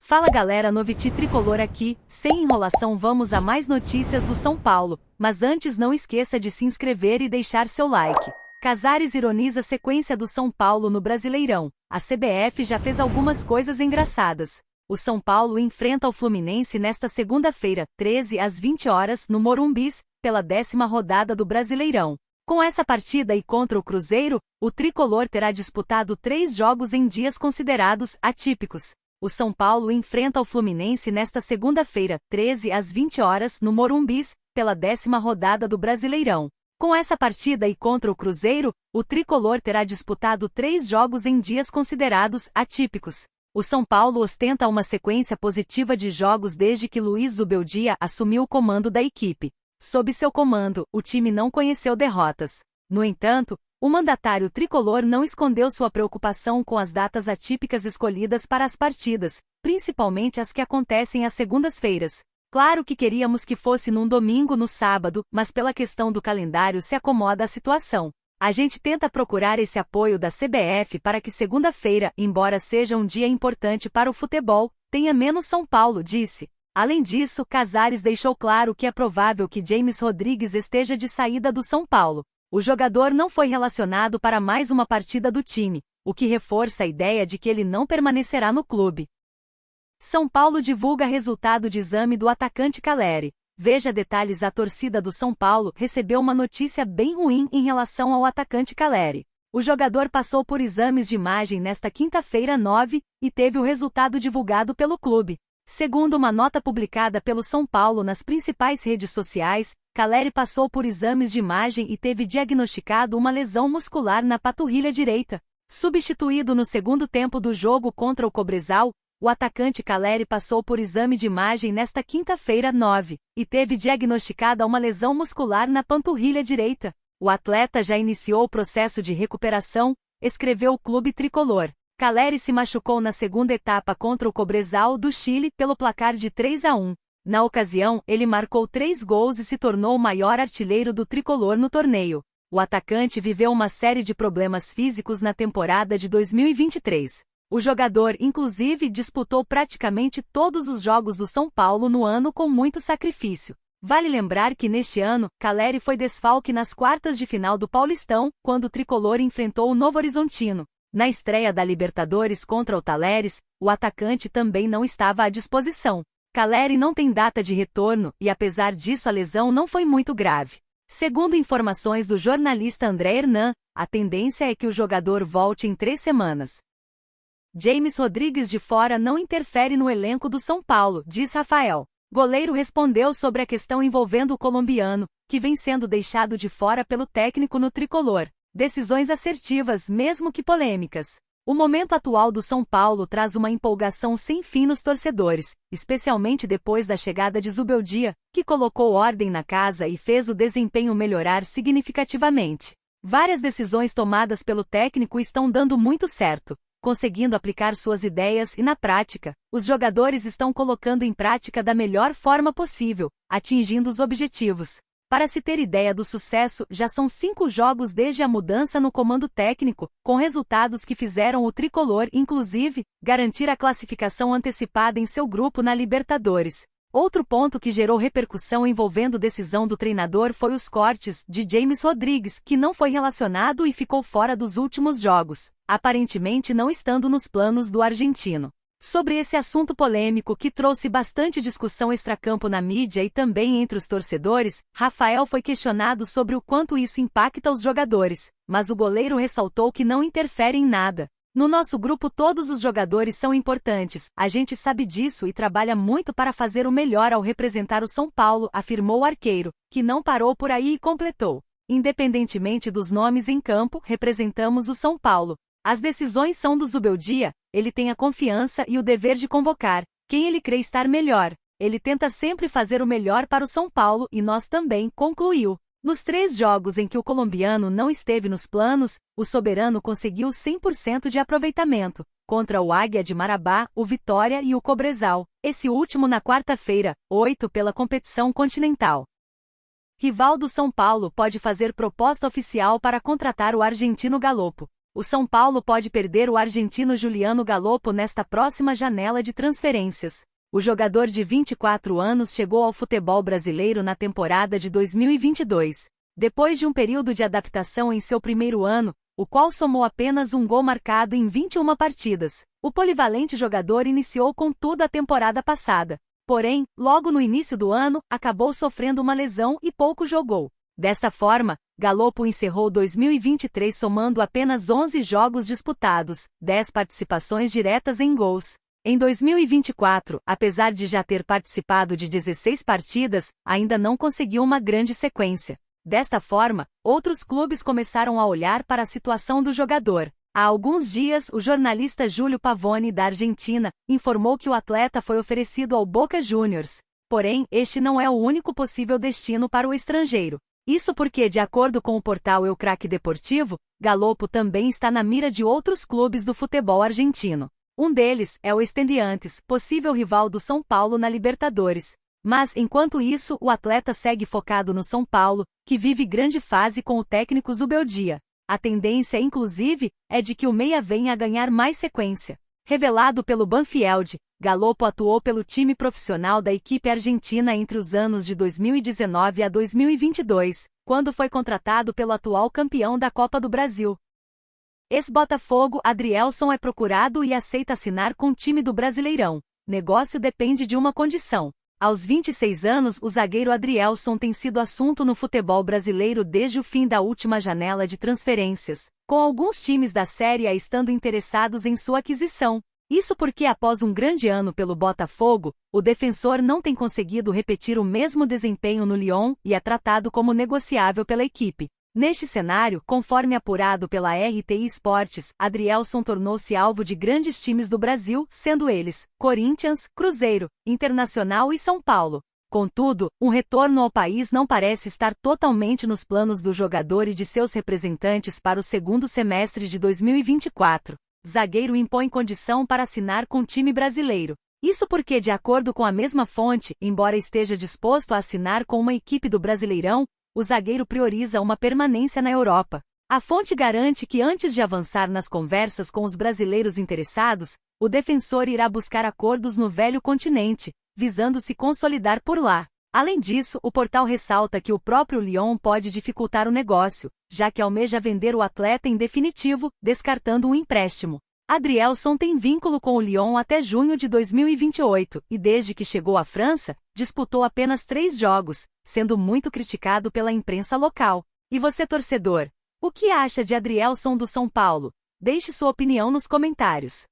Fala galera, Noviti Tricolor aqui, sem enrolação vamos a mais notícias do São Paulo, mas antes não esqueça de se inscrever e deixar seu like. Casares ironiza a sequência do São Paulo no Brasileirão, a CBF já fez algumas coisas engraçadas. O São Paulo enfrenta o Fluminense nesta segunda-feira, 13 às 20 horas, no Morumbis, pela 10ª rodada do Brasileirão. Com essa partida e contra o Cruzeiro, o Tricolor terá disputado 3 jogos em dias considerados atípicos. O São Paulo enfrenta o Fluminense nesta segunda-feira, 13 às 20 horas, no Morumbis, pela 10ª rodada do Brasileirão. Com essa partida e contra o Cruzeiro, o Tricolor terá disputado 3 jogos em dias considerados atípicos. O São Paulo ostenta uma sequência positiva de jogos desde que Luiz Zubeldia assumiu o comando da equipe. Sob seu comando, o time não conheceu derrotas. No entanto, o mandatário tricolor não escondeu sua preocupação com as datas atípicas escolhidas para as partidas, principalmente as que acontecem às segundas-feiras. Claro que queríamos que fosse num domingo no sábado, mas pela questão do calendário se acomoda a situação. A gente tenta procurar esse apoio da CBF para que segunda-feira, embora seja um dia importante para o futebol, tenha menos São Paulo, disse. Além disso, Casares deixou claro que é provável que James Rodrigues esteja de saída do São Paulo. O jogador não foi relacionado para mais uma partida do time, o que reforça a ideia de que ele não permanecerá no clube. São Paulo divulga resultado de exame do atacante Caleri. Veja detalhes. A torcida do São Paulo recebeu uma notícia bem ruim em relação ao atacante Caleri. O jogador passou por exames de imagem nesta quinta-feira 9, e teve o resultado divulgado pelo clube. Segundo uma nota publicada pelo São Paulo nas principais redes sociais, Caleri passou por exames de imagem e teve diagnosticado uma lesão muscular na panturrilha direita. Substituído no segundo tempo do jogo contra o Cobresal, o atacante Caleri passou por exame de imagem nesta quinta-feira 9, e teve diagnosticada uma lesão muscular na panturrilha direita. O atleta já iniciou o processo de recuperação, escreveu o clube tricolor. Caleri se machucou na segunda etapa contra o Cobresal do Chile pelo placar de 3-1. Na ocasião, ele marcou 3 gols e se tornou o maior artilheiro do tricolor no torneio. O atacante viveu uma série de problemas físicos na temporada de 2023. O jogador, inclusive, disputou praticamente todos os jogos do São Paulo no ano com muito sacrifício. Vale lembrar que neste ano, Caleri foi desfalque nas quartas de final do Paulistão, quando o tricolor enfrentou o Novo Horizontino. Na estreia da Libertadores contra o Talleres, o atacante também não estava à disposição. Caleri não tem data de retorno e, apesar disso, a lesão não foi muito grave. Segundo informações do jornalista André Hernan, a tendência é que o jogador volte em 3 semanas. James Rodrigues de fora não interfere no elenco do São Paulo, diz Rafael. Goleiro respondeu sobre a questão envolvendo o colombiano, que vem sendo deixado de fora pelo técnico no tricolor. Decisões assertivas, mesmo que polêmicas. O momento atual do São Paulo traz uma empolgação sem fim nos torcedores, especialmente depois da chegada de Zubeldia, que colocou ordem na casa e fez o desempenho melhorar significativamente. Várias decisões tomadas pelo técnico estão dando muito certo, conseguindo aplicar suas ideias e, na prática, os jogadores estão colocando em prática da melhor forma possível, atingindo os objetivos. Para se ter ideia do sucesso, já são 5 jogos desde a mudança no comando técnico, com resultados que fizeram o tricolor, inclusive, garantir a classificação antecipada em seu grupo na Libertadores. Outro ponto que gerou repercussão envolvendo decisão do treinador foi os cortes de James Rodrigues, que não foi relacionado e ficou fora dos últimos jogos, aparentemente não estando nos planos do argentino. Sobre esse assunto polêmico que trouxe bastante discussão extracampo na mídia e também entre os torcedores, Rafael foi questionado sobre o quanto isso impacta os jogadores, mas o goleiro ressaltou que não interfere em nada. No nosso grupo todos os jogadores são importantes, a gente sabe disso e trabalha muito para fazer o melhor ao representar o São Paulo, afirmou o arqueiro, que não parou por aí e completou. Independentemente dos nomes em campo, representamos o São Paulo. As decisões são do Zubeldia, ele tem a confiança e o dever de convocar quem ele crê estar melhor. Ele tenta sempre fazer o melhor para o São Paulo e nós também, concluiu. Nos 3 jogos em que o colombiano não esteve nos planos, o soberano conseguiu 100% de aproveitamento, contra o Águia de Marabá, o Vitória e o Cobresal, esse último na quarta-feira, 8 pela competição continental. Rival do São Paulo pode fazer proposta oficial para contratar o argentino Galopo. O São Paulo pode perder o argentino Juliano Galopo nesta próxima janela de transferências. O jogador de 24 anos chegou ao futebol brasileiro na temporada de 2022. Depois de um período de adaptação em seu primeiro ano, o qual somou apenas um gol marcado em 21 partidas, o polivalente jogador iniciou com tudo a temporada passada. Porém, logo no início do ano, acabou sofrendo uma lesão e pouco jogou. Desta forma, Galopo encerrou 2023 somando apenas 11 jogos disputados, 10 participações diretas em gols. Em 2024, apesar de já ter participado de 16 partidas, ainda não conseguiu uma grande sequência. Desta forma, outros clubes começaram a olhar para a situação do jogador. Há alguns dias, o jornalista Júlio Pavone, da Argentina, informou que o atleta foi oferecido ao Boca Juniors. Porém, este não é o único possível destino para o estrangeiro. Isso porque, de acordo com o portal El Craque Deportivo, Galopo também está na mira de outros clubes do futebol argentino. Um deles é o Estudiantes, possível rival do São Paulo na Libertadores. Mas, enquanto isso, o atleta segue focado no São Paulo, que vive grande fase com o técnico Zubeldia. A tendência, inclusive, é de que o meia venha a ganhar mais sequência. Revelado pelo Banfield, Galopo atuou pelo time profissional da equipe argentina entre os anos de 2019 a 2022, quando foi contratado pelo atual campeão da Copa do Brasil. Ex-Botafogo Adrielson é procurado e aceita assinar com o time do Brasileirão. Negócio depende de uma condição. Aos 26 anos, o zagueiro Adrielson tem sido assunto no futebol brasileiro desde o fim da última janela de transferências, com alguns times da Série A estando interessados em sua aquisição. Isso porque após um grande ano pelo Botafogo, o defensor não tem conseguido repetir o mesmo desempenho no Lyon e é tratado como negociável pela equipe. Neste cenário, conforme apurado pela RTI Esportes, Adrielson tornou-se alvo de grandes times do Brasil, sendo eles Corinthians, Cruzeiro, Internacional e São Paulo. Contudo, um retorno ao país não parece estar totalmente nos planos do jogador e de seus representantes para o segundo semestre de 2024. Zagueiro impõe condição para assinar com o time brasileiro. Isso porque, de acordo com a mesma fonte, embora esteja disposto a assinar com uma equipe do Brasileirão, o zagueiro prioriza uma permanência na Europa. A fonte garante que antes de avançar nas conversas com os brasileiros interessados, o defensor irá buscar acordos no velho continente, visando se consolidar por lá. Além disso, o portal ressalta que o próprio Lyon pode dificultar o negócio, já que almeja vender o atleta em definitivo, descartando um empréstimo. Adrielson tem vínculo com o Lyon até junho de 2028 e desde que chegou à França, disputou apenas 3 jogos, sendo muito criticado pela imprensa local. E você, torcedor? O que acha de Adrielson do São Paulo? Deixe sua opinião nos comentários.